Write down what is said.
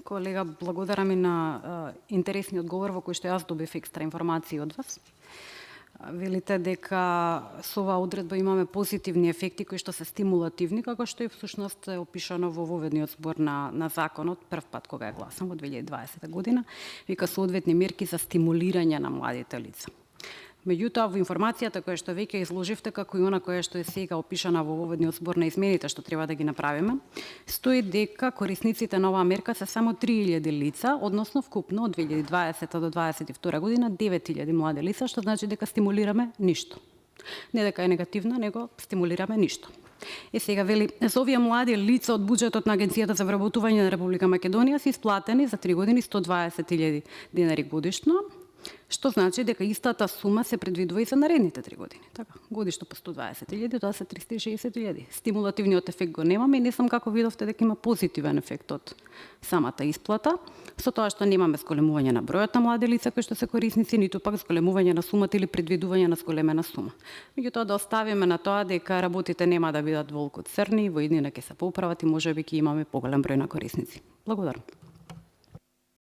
Колега, благодарам и на интересниот одговор во кој што јас добив екстра информации од вас. Велите дека со оваа одредба имаме позитивни ефекти кои што се стимулативни, како што и всушност е опишано во воведниот збор на законот прв пат кога е гласан во 2020 година, вика соодветни мерки за стимулирање на младите лица. Меѓутоа, во информацијата која што веќе изложивте, како и она која што е сега опишана во воведниот збор на измените што треба да ги направиме, стои дека корисниците на оваа мерка се само 3000 лица, односно вкупно од 2020 до 2022 година 9000 млади лица, што значи дека стимулираме ништо. Не дека е негативно, него стимулираме ништо. И сега вели, за овие млади лица од буџетот на Агенцијата за вработување на Република Македонија се исплатени за 3 години 120.000 денари годишно, што значи дека истата сума се предвидува и за наредните 3 години. Така, годишно по 120.000, тоа се 360.000. Стимулативниот ефект го немаме и не знам како видовте дека има позитивен ефект од самата исплата, со тоа што немаме зголемување на бројот на млади лица кои што се корисници, ниту пак зголемување на сумата или предвидување на зголемена сума. Меѓутоа да оставиме на тоа дека работите нема да бидат волку црни, во иднина ќе се поправат и можеби ќе имаме поголем број на корисници. Благодарам.